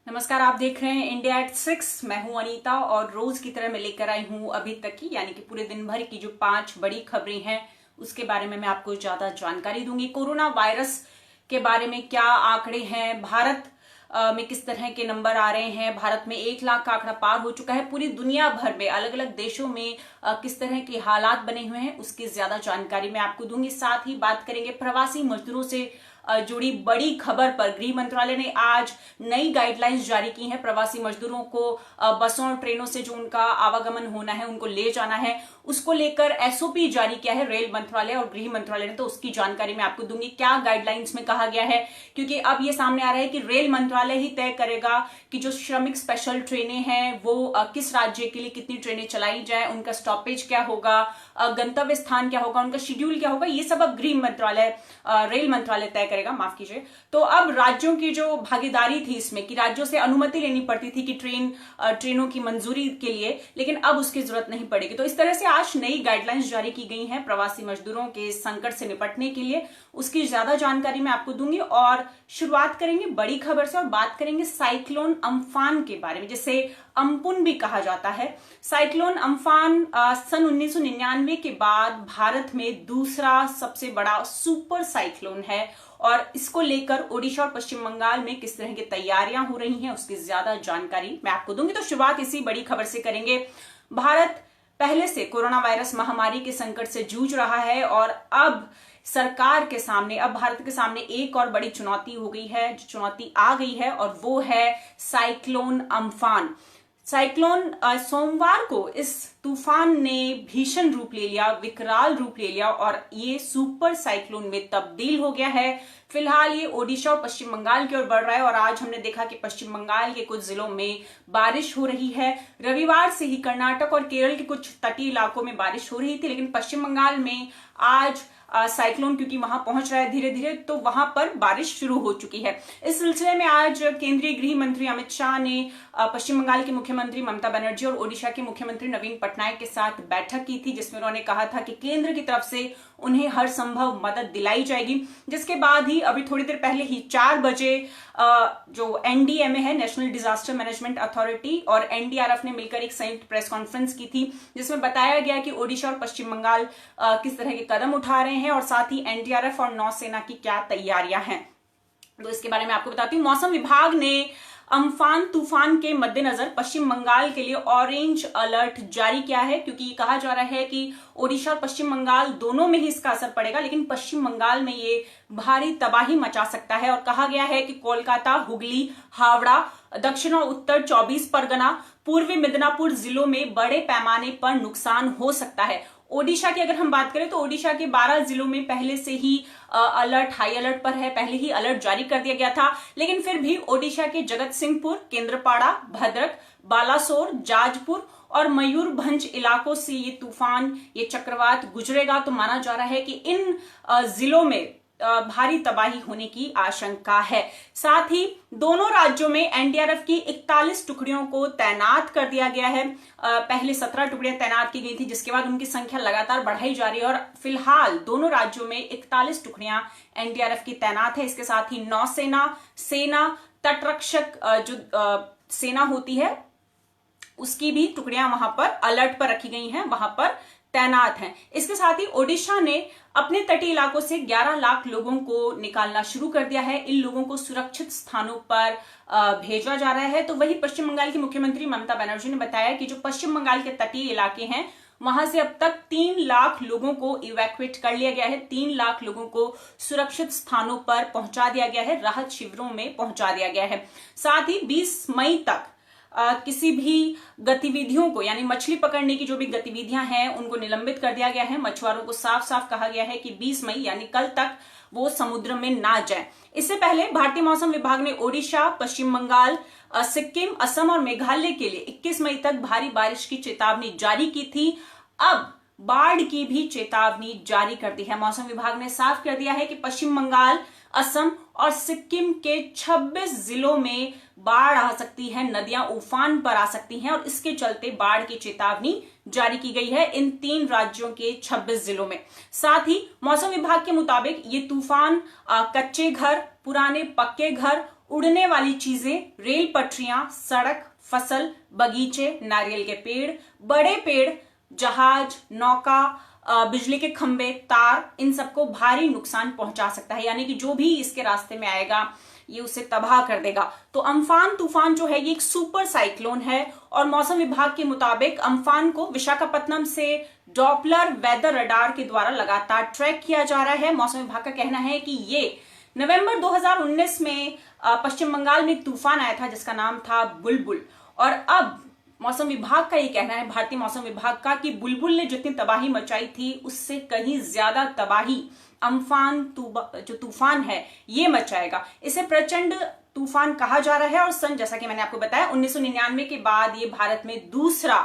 नमस्कार, आप देख रहे हैं इंडिया एट 6। मैं हूं अनीता और रोज की तरह मैं लेकर आई हूं अभी तक की यानी कि पूरे दिन भर की जो 5 बड़ी खबरें हैं उसके बारे में मैं आपको ज्यादा जानकारी दूंगी। कोरोना वायरस के बारे में क्या आंकड़े हैं, भारत में किस तरह के नंबर आ रहे हैं, भारत में 1 लाख का आंकड़ा पार हो चुका है, पूरी दुनिया भर में अलग अलग देशों में किस तरह के हालात बने हुए हैं उसकी ज्यादा जानकारी मैं आपको दूंगी। साथ ही बात करेंगे प्रवासी मजदूरों से जुड़ी बड़ी खबर पर। गृह मंत्रालय ने आज नई गाइडलाइंस जारी की हैं। प्रवासी मजदूरों को बसों और ट्रेनों से जो उनका आवागमन होना है, उनको ले जाना है, उसको लेकर एसओपी जारी किया है रेल मंत्रालय और गृह मंत्रालय ने। तो उसकी जानकारी मैं आपको दूंगी क्या गाइडलाइंस में कहा गया है, क्योंकि अब ये सामने आ रहा है कि रेल मंत्रालय ही तय करेगा कि जो श्रमिक स्पेशल ट्रेनें हैं वो किस राज्य के लिए कितनी ट्रेनें चलाई जाए, उनका स्टॉपेज क्या होगा, गंतव्य स्थान क्या होगा, उनका शेड्यूल क्या होगा, ये सब अब गृह मंत्रालय रेल मंत्रालय तय करेगा, माफ कीजिए। तो अब राज्यों की जो भागीदारी थी इसमें कि राज्यों से अनुमति लेनी पड़ती थी कि ट्रेनों की मंजूरी के लिए, लेकिन अब उसकी जरूरत नहीं पड़ेगी। तो इस तरह से आज नई गाइडलाइंस जारी की गई हैं प्रवासी मजदूरों के संकट से निपटने के लिए। उसकी ज्यादा जानकारी मैं आपको दूंगी और शुरुआत करेंगे बड़ी खबर से और बात करेंगे साइक्लोन अम्फान के बारे में, जिसे अम्पुन भी कहा जाता है। साइक्लोन अम्फान सन 1999 के बाद भारत में दूसरा सबसे बड़ा सुपर साइक्लोन है और इसको लेकर ओडिशा और पश्चिम बंगाल में किस तरह की तैयारियां हो रही हैं उसकी ज्यादा जानकारी मैं आपको दूंगी। तो शुरुआत इसी बड़ी खबर से करेंगे। भारत पहले से कोरोना वायरस महामारी के संकट से जूझ रहा है और अब सरकार के सामने, अब भारत के सामने एक और बड़ी चुनौती हो गई है, जो चुनौती आ गई है और वो है साइक्लोन अम्फान। साइक्लोन सोमवार को इस तूफान ने भीषण रूप ले लिया, विकराल रूप ले लिया और ये सुपर साइक्लोन में तब्दील हो गया है। फिलहाल ये ओडिशा और पश्चिम बंगाल की ओर बढ़ रहा है और आज हमने देखा कि पश्चिम बंगाल के कुछ जिलों में बारिश हो रही है। रविवार से ही कर्नाटक और केरल के कुछ तटीय इलाकों में बारिश हो रही थी, लेकिन पश्चिम बंगाल में आज साइक्लोन क्योंकि वहां पहुंच रहा है धीरे धीरे, तो वहां पर बारिश शुरू हो चुकी है। इस सिलसिले में आज केंद्रीय गृह मंत्री अमित शाह ने पश्चिम बंगाल की मुख्यमंत्री ममता बनर्जी और ओडिशा के मुख्यमंत्री नवीन पटनायक के साथ बैठक की थी, जिसमें उन्होंने कहा था कि केंद्र की तरफ से उन्हें हर संभव मदद दिलाई जाएगी। जिसके बाद ही अभी थोड़ी देर पहले ही 4 बजे जो एनडीएमए है, नेशनल डिजास्टर मैनेजमेंट अथॉरिटी, और एनडीआरएफ ने मिलकर एक संयुक्त प्रेस कॉन्फ्रेंस की थी, जिसमें बताया गया कि ओडिशा और पश्चिम बंगाल किस तरह के कदम उठा रहे हैं और साथ ही एनडीआरएफ और नौसेना की क्या तैयारियां हैं। तो इसके बारे में आपको बताती हूँ। मौसम विभाग ने अम्फान तूफान के मद्देनजर पश्चिम बंगाल के लिए ऑरेंज अलर्ट जारी किया है, क्योंकि कहा जा रहा है कि ओडिशा और पश्चिम बंगाल दोनों में ही इसका असर पड़ेगा, लेकिन पश्चिम बंगाल में ये भारी तबाही मचा सकता है। और कहा गया है कि कोलकाता, हुगली, हावड़ा, दक्षिण और उत्तर 24 परगना, पूर्वी मिदनापुर जिलों में बड़े पैमाने पर नुकसान हो सकता है। ओडिशा की अगर हम बात करें तो ओडिशा के 12 जिलों में पहले से ही अलर्ट, हाई अलर्ट पर है, पहले ही अलर्ट जारी कर दिया गया था, लेकिन फिर भी ओडिशा के जगत सिंहपुर, केंद्रपाड़ा, भद्रक, बालासोर, जाजपुर और मयूरभंज इलाकों से ये तूफान, ये चक्रवात गुजरेगा। तो माना जा रहा है कि इन जिलों में भारी तबाही होने की आशंका है। साथ ही दोनों राज्यों में एनडीआरएफ की 41 टुकड़ियों को तैनात कर दिया गया है। पहले 17 टुकड़ियां तैनात की गई थी, जिसके बाद उनकी संख्या लगातार बढ़ाई जा रही है और फिलहाल दोनों राज्यों में 41 टुकड़ियां एनडीआरएफ की तैनात है। इसके साथ ही नौसेना, सेना, तटरक्षक जो सेना होती है उसकी भी टुकड़ियां वहां पर अलर्ट पर रखी गई हैं, वहां पर तैनात हैं। इसके साथ ही ओडिशा ने अपने तटीय इलाकों से 11 लाख लोगों को निकालना शुरू कर दिया है। इन लोगों को सुरक्षित स्थानों पर भेजा जा रहा है। तो वही पश्चिम बंगाल की मुख्यमंत्री ममता बनर्जी ने बताया कि जो पश्चिम बंगाल के तटीय इलाके हैं वहां से अब तक 3 लाख लोगों को इवैक्यूएट कर लिया गया है। 3 लाख लोगों को सुरक्षित स्थानों पर पहुंचा दिया गया है, राहत शिविरों में पहुंचा दिया गया है। साथ ही 20 मई तक किसी भी गतिविधियों को, यानी मछली पकड़ने की जो भी गतिविधियां हैं उनको निलंबित कर दिया गया है। मछुआरों को साफ साफ कहा गया है कि 20 मई यानी कल तक वो समुद्र में ना जाएं। इससे पहले भारतीय मौसम विभाग ने ओडिशा, पश्चिम बंगाल, सिक्किम, असम और मेघालय के लिए 21 मई तक भारी बारिश की चेतावनी जारी की थी। अब बाढ़ की भी चेतावनी जारी कर दी है। मौसम विभाग ने साफ कर दिया है कि पश्चिम बंगाल, असम और सिक्किम के 26 जिलों में बाढ़ आ सकती है, नदियां उफान पर आ सकती हैं और इसके चलते बाढ़ की चेतावनी जारी की गई है इन 3 राज्यों के 26 जिलों में। साथ ही मौसम विभाग के मुताबिक ये तूफान कच्चे घर, पुराने पक्के घर उड़ने वाली चीजें, रेल पटरियां, सड़क, फसल, बगीचे, नारियल के पेड़, बड़े पेड़, जहाज, नौका, बिजली के खंभे, तार, इन सबको भारी नुकसान पहुंचा सकता है। यानी कि जो भी इसके रास्ते में आएगा ये उसे तबाह कर देगा। तो अम्फान तूफान जो है ये एक सुपर साइक्लोन है और मौसम विभाग के मुताबिक अम्फान को विशाखापट्टनम से डॉपलर वेदर रडार के द्वारा लगातार ट्रैक किया जा रहा है। मौसम विभाग का कहना है कि ये नवंबर 2019 में पश्चिम बंगाल में एक तूफान आया था जिसका नाम था बुलबुल, और अब मौसम विभाग का ये कहना है, भारतीय मौसम विभाग का, कि बुलबुल ने जितनी तबाही मचाई थी उससे कहीं ज्यादा तबाही अम्फान जो तूफान है ये मचाएगा। इसे प्रचंड तूफान कहा जा रहा है और सन, जैसा कि मैंने आपको बताया, 1999 के बाद ये भारत में दूसरा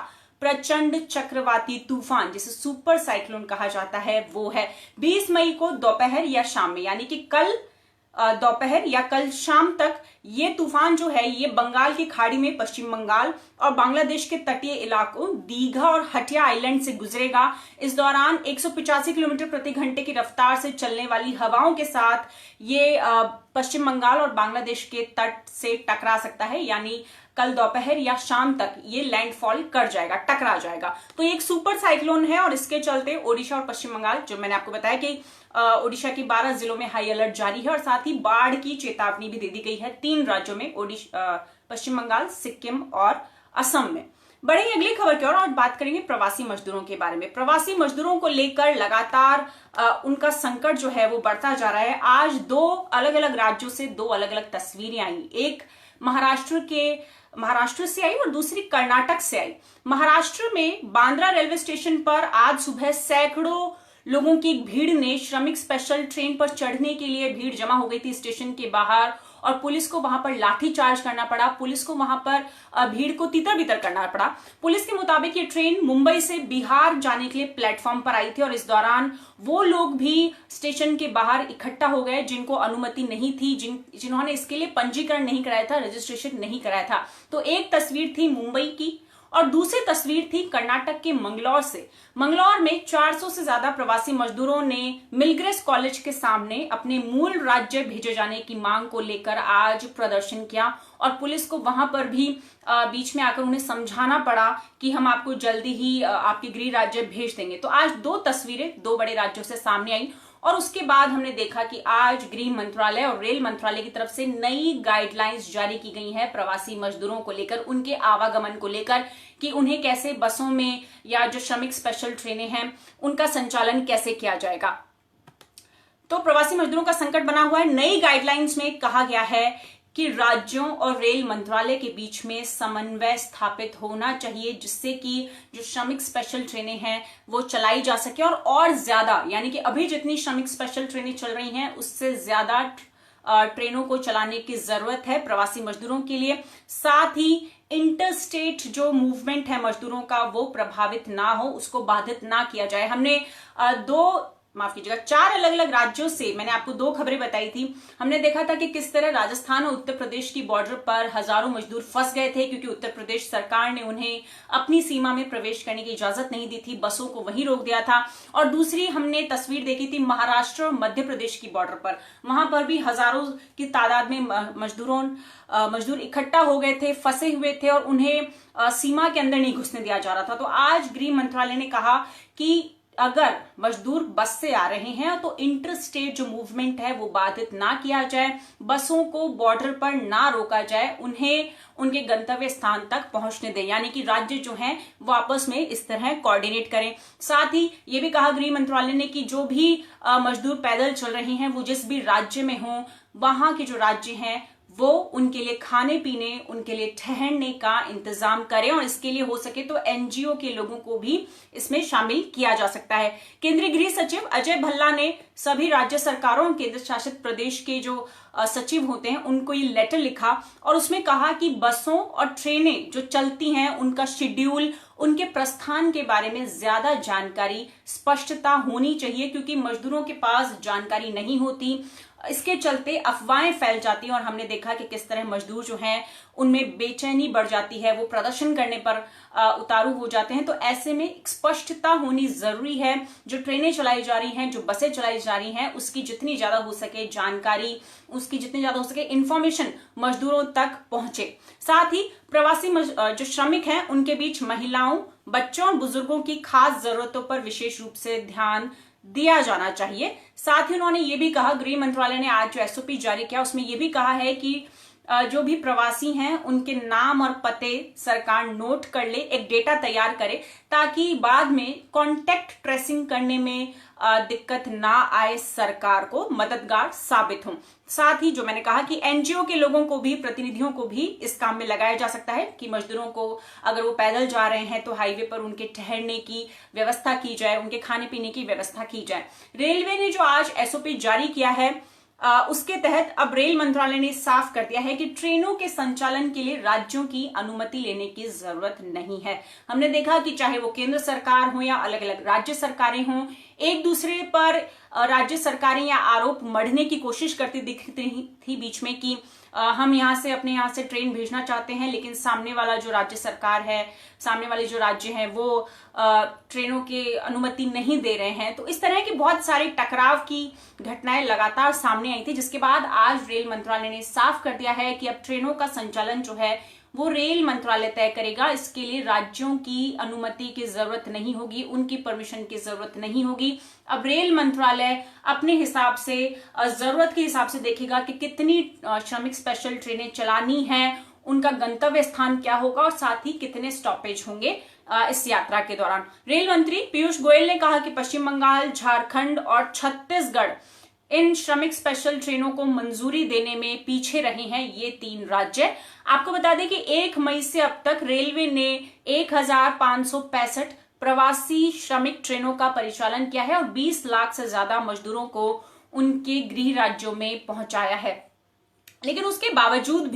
प्रचंड चक्रवाती तूफान जिसे सुपर साइक्लोन कहा जाता है वो है। 20 मई को दोपहर या शाम में, यानी कि कल दोपहर या कल शाम तक ये तूफान जो है ये बंगाल की खाड़ी में पश्चिम बंगाल और बांग्लादेश के तटीय इलाकों दीघा और हटिया आइलैंड से गुजरेगा। इस दौरान 185 किलोमीटर प्रति घंटे की रफ्तार से चलने वाली हवाओं के साथ ये पश्चिम बंगाल और बांग्लादेश के तट से टकरा सकता है, यानी कल दोपहर या शाम तक ये लैंडफॉल कर जाएगा, टकरा जाएगा। तो ये एक सुपर साइक्लोन है और इसके चलते ओडिशा और पश्चिम बंगाल, जो मैंने आपको बताया कि ओडिशा के 12 जिलों में हाई अलर्ट जारी है और साथ ही बाढ़ की चेतावनी भी दे दी गई है 3 राज्यों में, पश्चिम बंगाल, सिक्किम और असम में। बढ़ेंगे अगली खबर की ओर और बात करेंगे प्रवासी मजदूरों के बारे में। प्रवासी मजदूरों को लेकर लगातार उनका संकट जो है वो बढ़ता जा रहा है। आज 2 अलग अलग राज्यों से 2 अलग अलग तस्वीरें आई, एक महाराष्ट्र से आई और दूसरी कर्नाटक से आई। महाराष्ट्र में बांद्रा रेलवे स्टेशन पर आज सुबह सैकड़ों लोगों की भीड़ ने श्रमिक स्पेशल ट्रेन पर चढ़ने के लिए भीड़ जमा हो गई थी स्टेशन के बाहर और पुलिस को वहां पर लाठी चार्ज करना पड़ा, पुलिस को वहां पर भीड़ को तितर बितर करना पड़ा। पुलिस के मुताबिक ये ट्रेन मुंबई से बिहार जाने के लिए प्लेटफॉर्म पर आई थी और इस दौरान वो लोग भी स्टेशन के बाहर इकट्ठा हो गए जिनको अनुमति नहीं थी, जिन्होंने इसके लिए पंजीकरण नहीं कराया था, रजिस्ट्रेशन नहीं कराया था। तो एक तस्वीर थी मुंबई की और दूसरी तस्वीर थी कर्नाटक के मंगलौर से। मंगलौर में 400 से ज्यादा प्रवासी मजदूरों ने मिलग्रेस कॉलेज के सामने अपने मूल राज्य भेजे जाने की मांग को लेकर आज प्रदर्शन किया और पुलिस को वहां पर भी बीच में आकर उन्हें समझाना पड़ा कि हम आपको जल्दी ही आपके गृह राज्य भेज देंगे। तो आज 2 तस्वीरें 2 बड़े राज्यों से सामने आई और उसके बाद हमने देखा कि आज गृह मंत्रालय और रेल मंत्रालय की तरफ से नई गाइडलाइंस जारी की गई हैं प्रवासी मजदूरों को लेकर, उनके आवागमन को लेकर, कि उन्हें कैसे बसों में या जो श्रमिक स्पेशल ट्रेनें हैं उनका संचालन कैसे किया जाएगा। तो प्रवासी मजदूरों का संकट बना हुआ है। नई गाइडलाइंस में कहा गया है कि राज्यों और रेल मंत्रालय के बीच में समन्वय स्थापित होना चाहिए जिससे कि जो श्रमिक स्पेशल ट्रेनें हैं वो चलाई जा सके और ज्यादा, यानी कि अभी जितनी श्रमिक स्पेशल ट्रेनें चल रही हैं उससे ज्यादा ट्रेनों को चलाने की जरूरत है प्रवासी मजदूरों के लिए। साथ ही इंटरस्टेट जो मूवमेंट है मजदूरों का वो प्रभावित ना हो, उसको बाधित ना किया जाए। हमने 4 अलग अलग राज्यों से मैंने आपको 2 खबरें बताई थी। हमने देखा था कि किस तरह राजस्थान और उत्तर प्रदेश की बॉर्डर पर हजारों मजदूर फंस गए थे क्योंकि उत्तर प्रदेश सरकार ने उन्हें अपनी सीमा में प्रवेश करने की इजाजत नहीं दी थी, बसों को वहीं रोक दिया था। और दूसरी हमने तस्वीर देखी थी महाराष्ट्र और मध्य प्रदेश की बॉर्डर पर, वहां पर भी हजारों की तादाद में मजदूर इकट्ठा हो गए थे, फंसे हुए थे और उन्हें सीमा के अंदर नहीं घुसने दिया जा रहा था। तो आज गृह मंत्रालय ने कहा कि अगर मजदूर बस से आ रहे हैं तो इंटर स्टेट जो मूवमेंट है वो बाधित ना किया जाए, बसों को बॉर्डर पर ना रोका जाए, उन्हें उनके गंतव्य स्थान तक पहुंचने दें, यानी कि राज्य जो हैं वो आपस में इस तरह कोऑर्डिनेट करें। साथ ही ये भी कहा गृह मंत्रालय ने कि जो भी मजदूर पैदल चल रहे हैं वो जिस भी राज्य में हों, वहां के जो राज्य हैं वो उनके लिए खाने पीने, उनके लिए ठहरने का इंतजाम करें और इसके लिए हो सके तो एनजीओ के लोगों को भी इसमें शामिल किया जा सकता है। केंद्रीय गृह सचिव अजय भल्ला ने सभी राज्य सरकारों और केंद्र शासित प्रदेश के जो सचिव होते हैं उनको ये लेटर लिखा और उसमें कहा कि बसों और ट्रेनें जो चलती हैं उनका शेड्यूल, उनके प्रस्थान के बारे में ज्यादा जानकारी, स्पष्टता होनी चाहिए क्योंकि मजदूरों के पास जानकारी नहीं होती। इसके चलते अफवाहें फैल जाती हैं और हमने देखा कि किस तरह मजदूर जो हैं उनमें बेचैनी बढ़ जाती है, वो प्रदर्शन करने पर उतारू हो जाते हैं। तो ऐसे में स्पष्टता होनी जरूरी है। जो ट्रेनें चलाई जा रही हैं, जो बसें चलाई जा रही हैं, उसकी जितनी ज्यादा हो सके जानकारी, उसकी जितनी ज्यादा हो सके इंफॉर्मेशन मजदूरों तक पहुंचे। साथ ही प्रवासी जो श्रमिक हैं उनके बीच महिलाओं, बच्चों और बुजुर्गों की खास जरूरतों पर विशेष रूप से ध्यान दिया जाना चाहिए। साथ ही उन्होंने ये भी कहा, गृह मंत्रालय ने आज जो एसओपी जारी किया उसमें ये भी कहा है कि जो भी प्रवासी हैं उनके नाम और पते सरकार नोट कर ले, एक डेटा तैयार करे ताकि बाद में कांटेक्ट ट्रेसिंग करने में दिक्कत ना आए, सरकार को मददगार साबित हो। साथ ही जो मैंने कहा कि एनजीओ के लोगों को भी, प्रतिनिधियों को भी इस काम में लगाया जा सकता है कि मजदूरों को अगर वो पैदल जा रहे हैं तो हाईवे पर उनके ठहरने की व्यवस्था की जाए, उनके खाने पीने की व्यवस्था की जाए। रेलवे ने जो आज एसओपी जारी किया है उसके तहत अब रेल मंत्रालय ने साफ कर दिया है कि ट्रेनों के संचालन के लिए राज्यों की अनुमति लेने की जरूरत नहीं है। हमने देखा कि चाहे वो केंद्र सरकार हो या अलग अलग राज्य सरकारें हों, एक दूसरे पर राज्य सरकारें या आरोप मढ़ने की कोशिश करती दिखती थी बीच में कि हम अपने यहाँ से ट्रेन भेजना चाहते हैं, लेकिन सामने वाला जो राज्य सरकार है, सामने वाले जो राज्य हैं वो ट्रेनों की अनुमति नहीं दे रहे हैं। तो इस तरह की बहुत सारी टकराव की घटनाएं लगातार सामने आई थी, जिसके बाद आज रेल मंत्रालय ने साफ कर दिया है कि अब ट्रेनों का संचालन जो है वो रेल मंत्रालय तय करेगा। इसके लिए राज्यों की अनुमति की जरूरत नहीं होगी, उनकी परमिशन की जरूरत नहीं होगी। अब रेल मंत्रालय अपने हिसाब से, जरूरत के हिसाब से देखेगा कि कितनी श्रमिक स्पेशल ट्रेनें चलानी हैं, उनका गंतव्य स्थान क्या होगा और साथ ही कितने स्टॉपेज होंगे इस यात्रा के दौरान। रेल मंत्री पीयूष गोयल ने कहा कि पश्चिम बंगाल, झारखंड और छत्तीसगढ़ इन श्रमिक स्पेशल ट्रेनों को मंजूरी देने में पीछे रहे हैं, ये 3 राज्य। आपको बता दें कि 1 मई से अब तक रेलवे ने 1565 प्रवासी श्रमिक ट्रेनों का परिचालन किया है और 20 लाख से ज्यादा मजदूरों को उनके गृह राज्यों में पहुंचाया है। लेकिन उसके बावजूद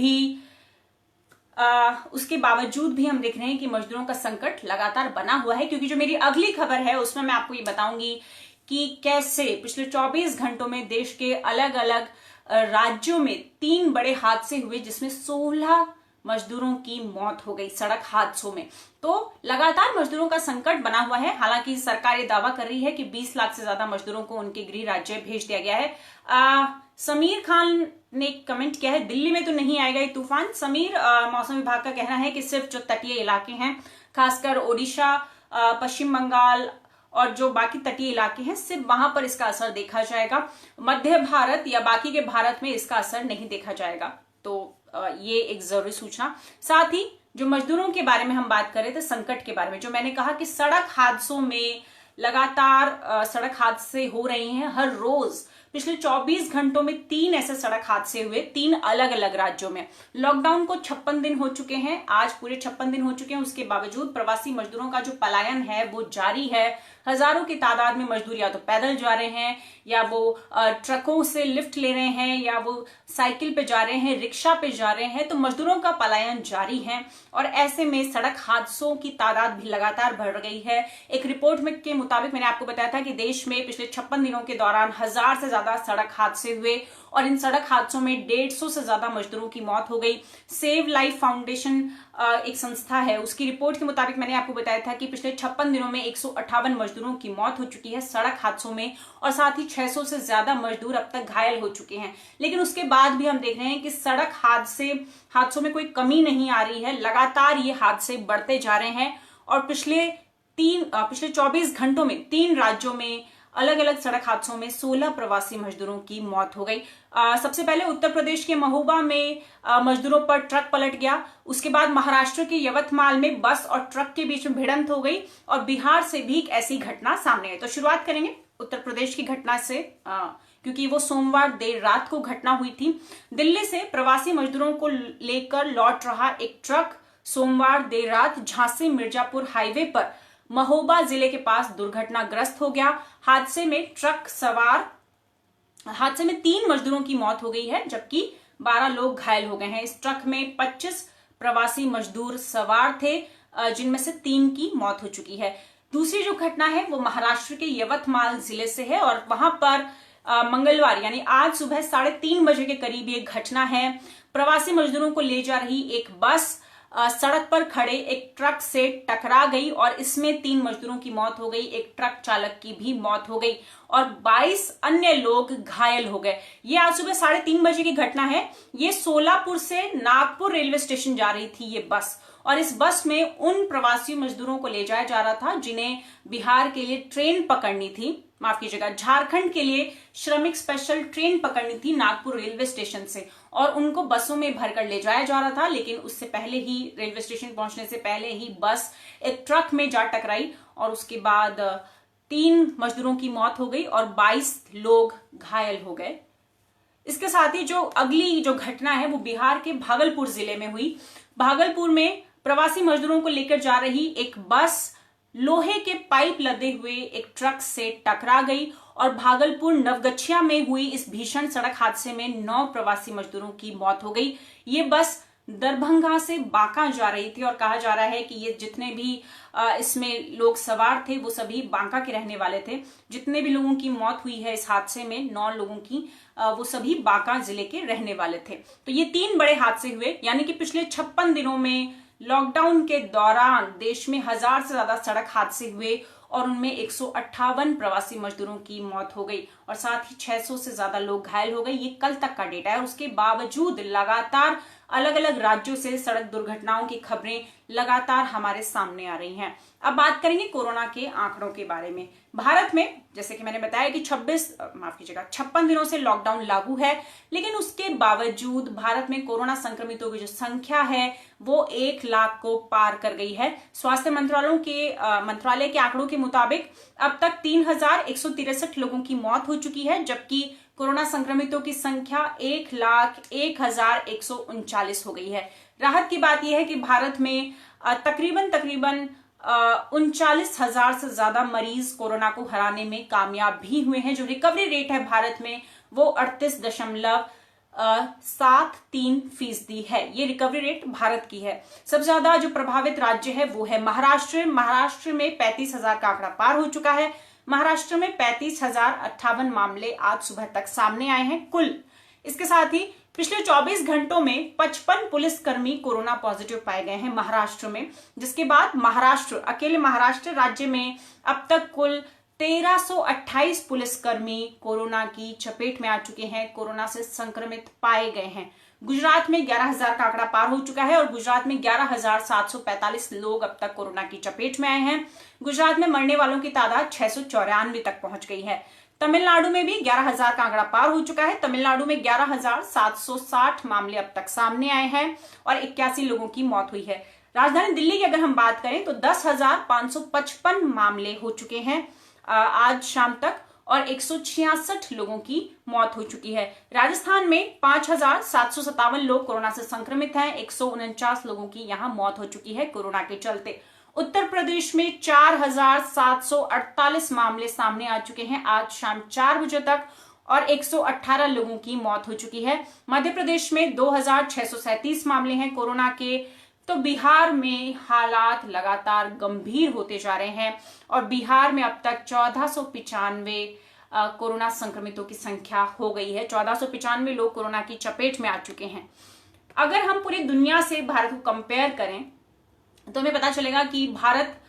भी हम देख रहे हैं कि मजदूरों का संकट लगातार बना हुआ है, क्योंकि जो मेरी अगली खबर है उसमें मैं आपको ये बताऊंगी कि कैसे पिछले 24 घंटों में देश के अलग अलग राज्यों में 3 बड़े हादसे हुए, जिसमें 16 मजदूरों की मौत हो गई सड़क हादसों में। तो लगातार मजदूरों का संकट बना हुआ है। हालांकि सरकार ये दावा कर रही है कि 20 लाख से ज्यादा मजदूरों को उनके गृह राज्य भेज दिया गया है। समीर खान ने कमेंट किया है, दिल्ली में तो नहीं आएगा ये तूफान। समीर, मौसम विभाग का कहना है कि सिर्फ जो तटीय इलाके हैं, खासकर ओडिशा, पश्चिम बंगाल और जो बाकी तटीय इलाके हैं, सिर्फ वहां पर इसका असर देखा जाएगा। मध्य भारत या बाकी के भारत में इसका असर नहीं देखा जाएगा। तो ये एक जरूरी सूचना। साथ ही जो मजदूरों के बारे में हम बात कर रहे थे, संकट के बारे में, जो मैंने कहा कि सड़क हादसों में लगातार सड़क हादसे हो रहे हैं हर रोज। पिछले 24 घंटों में 3 ऐसे सड़क हादसे हुए 3 अलग अलग राज्यों में। लॉकडाउन को 56 दिन हो चुके हैं, आज पूरे 56 दिन हो चुके हैं। उसके बावजूद प्रवासी मजदूरों का जो पलायन है वो जारी है। हजारों की तादाद में मजदूर या तो पैदल जा रहे हैं, या वो ट्रकों से लिफ्ट ले रहे हैं, या वो साइकिल पे जा रहे हैं, रिक्शा पे जा रहे हैं। तो मजदूरों का पलायन जारी है और ऐसे में सड़क हादसों की तादाद भी लगातार बढ़ गई है। एक रिपोर्ट में के मुताबिक मैंने आपको बताया था कि देश में पिछले 56 दिनों के दौरान 1000 से ज्यादा सड़क हादसे हुए और इन सड़क हादसों में 150 से ज्यादा मजदूरों की मौत हो गई। सेव लाइफ फाउंडेशन एक संस्था है, उसकी रिपोर्ट के मुताबिक मैंने आपको बताया था कि पिछले 56 दिनों में 158 मजदूरों की मौत हो चुकी है सड़क हादसों में और साथ ही 600 से ज्यादा मजदूर अब तक घायल हो चुके हैं। लेकिन उसके बाद भी हम देख रहे हैं कि सड़क हादसों में कोई कमी नहीं आ रही है, लगातार ये हादसे बढ़ते जा रहे हैं। और पिछले 24 घंटों में 3 राज्यों में अलग अलग सड़क हादसों में 16 प्रवासी मजदूरों की मौत हो गई। सबसे पहले उत्तर प्रदेश के महोबा में मजदूरों पर ट्रक पलट गया। उसके बाद महाराष्ट्र के यवतमाल में बस और ट्रक के बीच में भिड़ंत हो गई और बिहार से भी एक ऐसी घटना सामने आई। तो शुरुआत करेंगे उत्तर प्रदेश की घटना से, क्योंकि वो सोमवार देर रात को घटना हुई थी। दिल्ली से प्रवासी मजदूरों को लेकर लौट रहा एक ट्रक सोमवार देर रात झांसी मिर्जापुर हाईवे पर महोबा जिले के पास दुर्घटनाग्रस्त हो गया। हादसे में 3 मजदूरों की मौत हो गई है, जबकि 12 लोग घायल हो गए हैं। इस ट्रक में 25 प्रवासी मजदूर सवार थे, जिनमें से 3 की मौत हो चुकी है। दूसरी जो घटना है वो महाराष्ट्र के यवतमाल जिले से है और वहां पर मंगलवार यानी आज सुबह 3:30 बजे के करीब ये घटना है। प्रवासी मजदूरों को ले जा रही एक बस सड़क पर खड़े एक ट्रक से टकरा गई और इसमें 3 मजदूरों की मौत हो गई, एक ट्रक चालक की भी मौत हो गई और 22 अन्य लोग घायल हो गए। ये आज सुबह 3:30 बजे की घटना है। ये सोलापुर से नागपुर रेलवे स्टेशन जा रही थी ये बस, और इस बस में उन प्रवासी मजदूरों को ले जाया जा रहा था जिन्हें बिहार के लिए ट्रेन पकड़नी थी, माफ कीजिएगा, झारखंड के लिए श्रमिक स्पेशल ट्रेन पकड़नी थी नागपुर रेलवे स्टेशन से, और उनको बसों में भरकर ले जाया जा रहा था। लेकिन उससे पहले ही, रेलवे स्टेशन पहुंचने से पहले ही बस एक ट्रक में जा टकराई और उसके बाद 3 मजदूरों की मौत हो गई और 22 लोग घायल हो गए। इसके साथ ही जो अगली जो घटना है वो बिहार के भागलपुर जिले में हुई। भागलपुर में प्रवासी मजदूरों को लेकर जा रही एक बस लोहे के पाइप लदे हुए एक ट्रक से टकरा गई और भागलपुर नवगछिया में हुई इस भीषण सड़क हादसे में 9 प्रवासी मजदूरों की मौत हो गई। ये बस दरभंगा से बांका जा रही थी और कहा जा रहा है कि ये जितने भी इसमें लोग सवार थे वो सभी बांका के रहने वाले थे। जितने भी लोगों की मौत हुई है इस हादसे में, 9 लोगों की, वो सभी बांका जिले के रहने वाले थे। तो ये 3 बड़े हादसे हुए, यानी कि पिछले 56 दिनों में लॉकडाउन के दौरान देश में 1000 से ज्यादा सड़क हादसे हुए और उनमें 158 प्रवासी मजदूरों की मौत हो गई और साथ ही 600 से ज्यादा लोग घायल हो गए। ये कल तक का डेटा है और उसके बावजूद लगातार अलग अलग राज्यों से सड़क दुर्घटनाओं की खबरें लगातार हमारे सामने आ रही हैं। अब बात करेंगे कोरोना के आंकड़ों के बारे में। भारत में जैसे कि मैंने बताया कि 56 दिनों से लॉकडाउन लागू है, लेकिन उसके बावजूद भारत में कोरोना संक्रमितों की जो संख्या है वो 1 लाख को पार कर गई है। स्वास्थ्य मंत्रालय के आंकड़ों के मुताबिक अब तक 3163 लोगों की मौत हो चुकी है, जबकि कोरोना संक्रमितों की संख्या 1,01,139 हो गई है। राहत की बात यह है कि भारत में तकरीबन 39,000 से ज्यादा मरीज कोरोना को हराने में कामयाब भी हुए हैं। जो रिकवरी रेट है भारत में वो 38.73% है। ये रिकवरी रेट भारत की है। सबसे ज्यादा जो प्रभावित राज्य है वो है महाराष्ट्र। महाराष्ट्र में 35,000 का आंकड़ा पार हो चुका है। महाराष्ट्र में 35,058 मामले आज सुबह तक सामने आए हैं कुल। इसके साथ ही पिछले 24 घंटों में 55 पुलिसकर्मी कोरोना पॉजिटिव पाए गए हैं महाराष्ट्र में, जिसके बाद अकेले महाराष्ट्र राज्य में अब तक कुल 1328 पुलिसकर्मी कोरोना की चपेट में आ चुके हैं, कोरोना से संक्रमित पाए गए हैं। गुजरात में 11,000 का आंकड़ा पार हो चुका है और गुजरात में 11,745 लोग अब तक कोरोना की चपेट में आए हैं। गुजरात में मरने वालों की तादाद 694 तक पहुंच गई है। तमिलनाडु में भी 11,000 का आंकड़ा पार हो चुका है। तमिलनाडु में 11,760 मामले अब तक सामने आए हैं और 81 लोगों की मौत हुई है। राजधानी दिल्ली की अगर हम बात करें तो 10,555 मामले हो चुके हैं आज शाम तक और 166 लोगों की मौत हो चुकी है। राजस्थान में 5,757 लोग कोरोना से संक्रमित हैं। 149 लोगों की यहां मौत हो चुकी है कोरोना के चलते। उत्तर प्रदेश में 4,748 मामले सामने आ चुके हैं आज शाम 4 बजे तक और 118 लोगों की मौत हो चुकी है। मध्य प्रदेश में 2,637 मामले हैं कोरोना के। तो बिहार में हालात लगातार गंभीर होते जा रहे हैं और बिहार में अब तक 1495 कोरोना संक्रमितों की संख्या हो गई है। 1495 लोग कोरोना की चपेट में आ चुके हैं। अगर हम पूरी दुनिया से भारत को कंपेयर करें तो हमें पता चलेगा कि भारत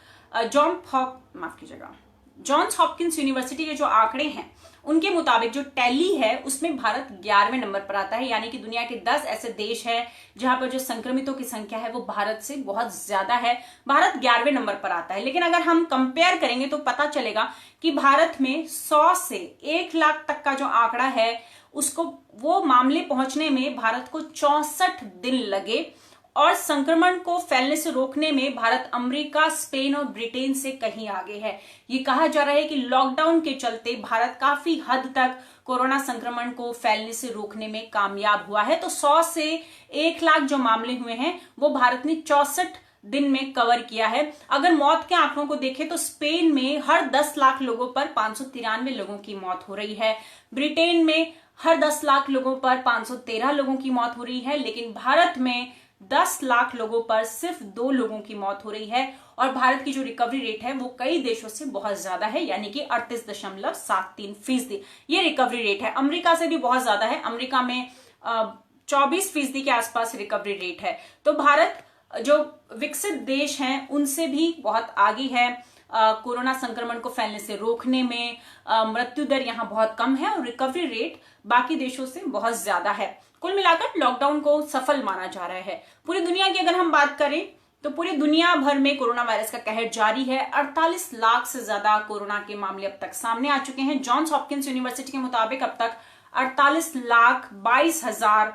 जॉन्स हॉपकिंस यूनिवर्सिटी के जो आंकड़े हैं उनके मुताबिक जो टैली है उसमें भारत 11वें नंबर पर आता है। यानी कि दुनिया के 10 ऐसे देश हैं जहां पर जो संक्रमितों की संख्या है वो भारत से बहुत ज्यादा है। भारत 11वें नंबर पर आता है। लेकिन अगर हम कंपेयर करेंगे तो पता चलेगा कि भारत में 100 से 1 लाख तक का जो आंकड़ा है उसको वो मामले पहुंचने में भारत को 64 दिन लगे और संक्रमण को फैलने से रोकने में भारत अमेरिका, स्पेन और ब्रिटेन से कहीं आगे है। ये कहा जा रहा है कि लॉकडाउन के चलते भारत काफी हद तक कोरोना संक्रमण को फैलने से रोकने में कामयाब हुआ है। तो 100 से 1 लाख जो मामले हुए हैं वो भारत ने 64 दिन में कवर किया है। अगर मौत के आंकड़ों को देखें तो स्पेन में हर 10 लाख लोगों पर 593 लोगों की मौत हो रही है। ब्रिटेन में हर 10 लाख लोगों पर 513 लोगों की मौत हो रही है। लेकिन भारत में 10 लाख लोगों पर सिर्फ 2 लोगों की मौत हो रही है। और भारत की जो रिकवरी रेट है वो कई देशों से बहुत ज्यादा है, यानी कि 38.73%। ये रिकवरी रेट है। अमेरिका से भी बहुत ज्यादा है। अमेरिका में 24% के आसपास रिकवरी रेट है। तो भारत जो विकसित देश हैं उनसे भी बहुत आगे है कोरोना संक्रमण को फैलने से रोकने में। मृत्यु दर यहाँ बहुत कम है और रिकवरी रेट बाकी देशों से बहुत ज्यादा है। कुल मिलाकर लॉकडाउन को सफल माना जा रहा है। पूरी दुनिया की अगर हम बात करें तो पूरी दुनिया भर में कोरोना वायरस का कहर जारी है। 48 लाख से ज्यादा कोरोना के मामले अब तक सामने आ चुके हैं। जॉन्स हॉपकिंस यूनिवर्सिटी के मुताबिक अब तक 48,22,000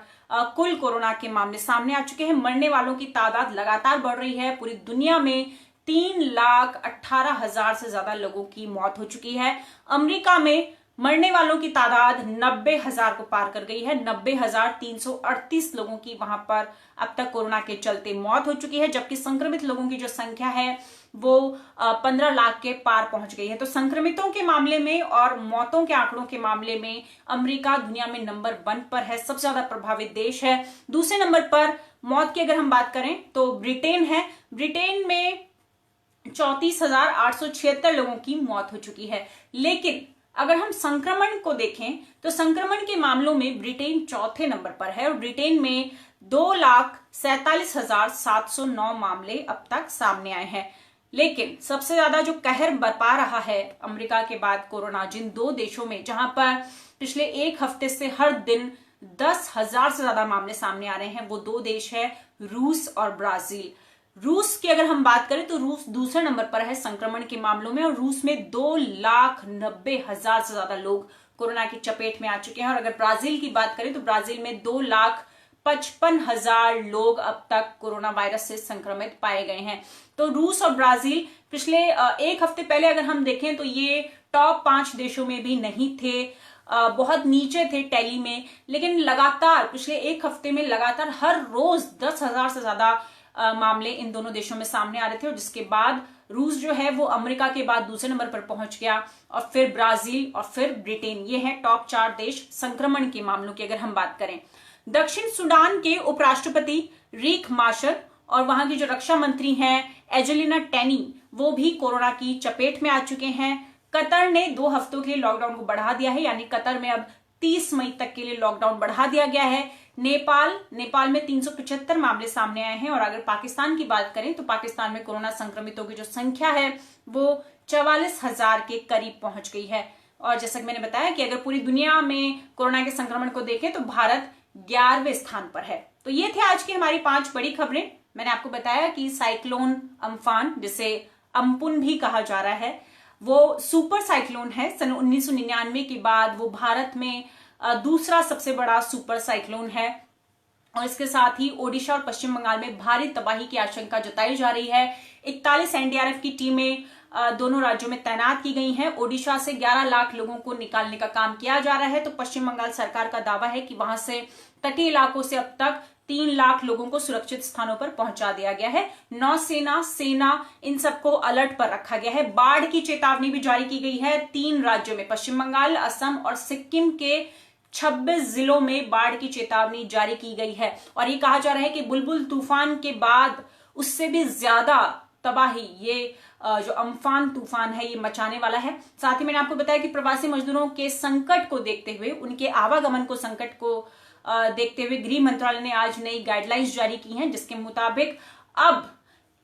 कुल कोरोना के मामले सामने आ चुके हैं। मरने वालों की तादाद लगातार बढ़ रही है। पूरी दुनिया में 3,18,000 से ज्यादा लोगों की मौत हो चुकी है। अमेरिका में मरने वालों की तादाद 90,000 को पार कर गई है। 90,338 लोगों की वहां पर अब तक कोरोना के चलते मौत हो चुकी है, जबकि संक्रमित लोगों की जो संख्या है वो 15 लाख के पार पहुंच गई है। तो संक्रमितों के मामले में और मौतों के आंकड़ों के मामले में अमेरिका दुनिया में नंबर 1 पर है, सबसे ज्यादा प्रभावित देश है। दूसरे नंबर पर मौत की अगर हम बात करें तो ब्रिटेन है। ब्रिटेन में 34,876 लोगों की मौत हो चुकी है। लेकिन अगर हम संक्रमण को देखें तो संक्रमण के मामलों में ब्रिटेन चौथे नंबर पर है और ब्रिटेन में 2,47,709 मामले अब तक सामने आए हैं। लेकिन सबसे ज्यादा जो कहर बरपा रहा है अमेरिका के बाद कोरोना, जिन 2 देशों में जहां पर पिछले एक हफ्ते से हर दिन 10,000 से ज्यादा मामले सामने आ रहे हैं, वो 2 देश है रूस और ब्राजील। रूस की अगर हम बात करें तो रूस दूसरे नंबर पर है संक्रमण के मामलों में और रूस में 2,90,000 से ज्यादा लोग कोरोना की चपेट में आ चुके हैं। और अगर ब्राजील की बात करें तो ब्राजील में 2,55,000 लोग अब तक कोरोना वायरस से संक्रमित पाए गए हैं। तो रूस और ब्राजील पिछले एक हफ्ते पहले अगर हम देखें तो ये टॉप 5 देशों में भी नहीं थे, बहुत नीचे थे टैली में। लेकिन लगातार पिछले एक हफ्ते में लगातार हर रोज 10,000 से ज्यादा मामले इन दोनों देशों में सामने आ रहे थे और जिसके बाद रूस जो है वो अमेरिका के बाद दूसरे नंबर पर पहुंच गया और फिर ब्राजील और फिर ब्रिटेन। ये हैं टॉप 4 देश संक्रमण के मामलों की अगर हम बात करें। दक्षिण सूडान के उपराष्ट्रपति रीक माशर और वहां की जो रक्षा मंत्री हैं एंजेलिना टेनी, वो भी कोरोना की चपेट में आ चुके हैं। कतर ने 2 हफ्तों के लॉकडाउन को बढ़ा दिया है, यानी कतर में अब 30 मई तक के लिए लॉकडाउन बढ़ा दिया गया है। नेपाल में 375 मामले सामने आए हैं और अगर पाकिस्तान की बात करें तो पाकिस्तान में कोरोना संक्रमितों की जो संख्या है वो 44,000 के करीब पहुंच गई है। और जैसा कि मैंने बताया कि अगर पूरी दुनिया में कोरोना के संक्रमण को देखें तो भारत 11वें स्थान पर है। तो ये थे आज की हमारी 5 बड़ी खबरें। मैंने आपको बताया कि साइक्लोन अम्फान, जिसे अम्पुन भी कहा जा रहा है, वो सुपर साइक्लोन है। सन 1999 के बाद वो भारत में दूसरा सबसे बड़ा सुपर साइक्लोन है और इसके साथ ही ओडिशा और पश्चिम बंगाल में भारी तबाही की आशंका जताई जा रही है। 41 एनडीआरएफ की टीमें दोनों राज्यों में तैनात की गई हैं। ओडिशा से 11 लाख लोगों को निकालने का काम किया जा रहा है। तो पश्चिम बंगाल सरकार का दावा है कि वहां से तटीय इलाकों से अब तक 3 लाख लोगों को सुरक्षित स्थानों पर पहुंचा दिया गया है। नौसेना, सेना, इन सबको अलर्ट पर रखा गया है। बाढ़ की चेतावनी भी जारी की गई है 3 राज्यों में, पश्चिम बंगाल, असम और सिक्किम के 26 जिलों में बाढ़ की चेतावनी जारी की गई है। और ये कहा जा रहा है कि बुलबुल तूफान के बाद उससे भी ज्यादा तबाही ये जो अम्फान तूफान है ये मचाने वाला है। साथ ही मैंने आपको बताया कि प्रवासी मजदूरों के संकट को देखते हुए, उनके आवागमन को संकट को देखते हुए गृह मंत्रालय ने आज नई गाइडलाइंस जारी की हैं, जिसके मुताबिक अब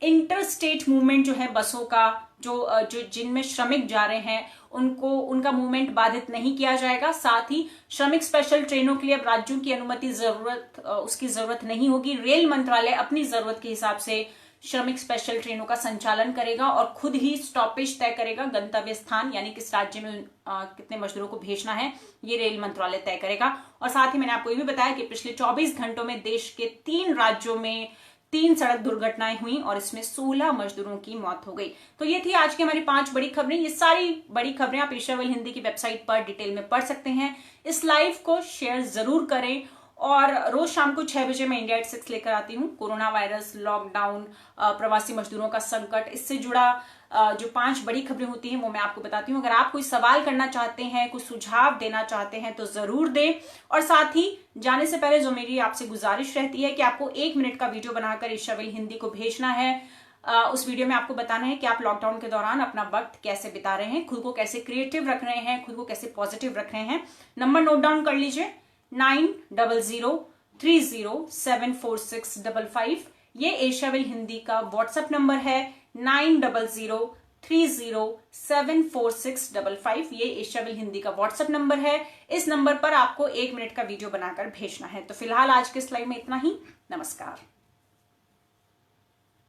इंटर स्टेट मूवमेंट जो है बसों का, जो जिनमें श्रमिक जा रहे हैं उनका मूवमेंट बाधित नहीं किया जाएगा। साथ ही श्रमिक स्पेशल ट्रेनों के लिए अब राज्यों की अनुमति उसकी जरूरत नहीं होगी। रेल मंत्रालय अपनी जरूरत के हिसाब से श्रमिक स्पेशल ट्रेनों का संचालन करेगा और खुद ही स्टॉपेज तय करेगा। गंतव्य स्थान यानी किस राज्य में कितने मजदूरों को भेजना है, ये रेल मंत्रालय तय करेगा। और साथ ही मैंने आपको ये भी बताया कि पिछले 24 घंटों में देश के 3 राज्यों में 3 सड़क दुर्घटनाएं हुई और इसमें 16 मजदूरों की मौत हो गई। तो ये थी आज की हमारी 5 बड़ी खबरें। ये सारी बड़ी खबरें आप एशिया वर्ल्ड हिंदी की वेबसाइट पर डिटेल में पढ़ सकते हैं। इस लाइव को शेयर जरूर करें और रोज शाम को 6 बजे मैं इंडिया एट 6 लेकर आती हूँ। कोरोना वायरस, लॉकडाउन, प्रवासी मजदूरों का संकट, इससे जुड़ा जो 5 बड़ी खबरें होती हैं वो मैं आपको बताती हूँ। अगर आप कोई सवाल करना चाहते हैं, कुछ सुझाव देना चाहते हैं तो जरूर दें। और साथ ही जाने से पहले जो मेरी आपसे गुजारिश रहती है कि आपको 1 मिनट का वीडियो बनाकर ईशाविल हिंदी को भेजना है। उस वीडियो में आपको बताना है कि आप लॉकडाउन के दौरान अपना वक्त कैसे बिता रहे हैं, खुद को कैसे क्रिएटिव रख रहे हैं, खुद को कैसे पॉजिटिव रख रहे हैं। नंबर नोट डाउन कर लीजिए, 9003074655। ये ईशाविल हिंदी का व्हाट्सएप नंबर है, 9003074655। ये ईशाविल हिंदी का व्हाट्सएप नंबर है। इस नंबर पर आपको 1 मिनट का वीडियो बनाकर भेजना है। तो फिलहाल आज के स्लाइड में इतना ही। नमस्कार।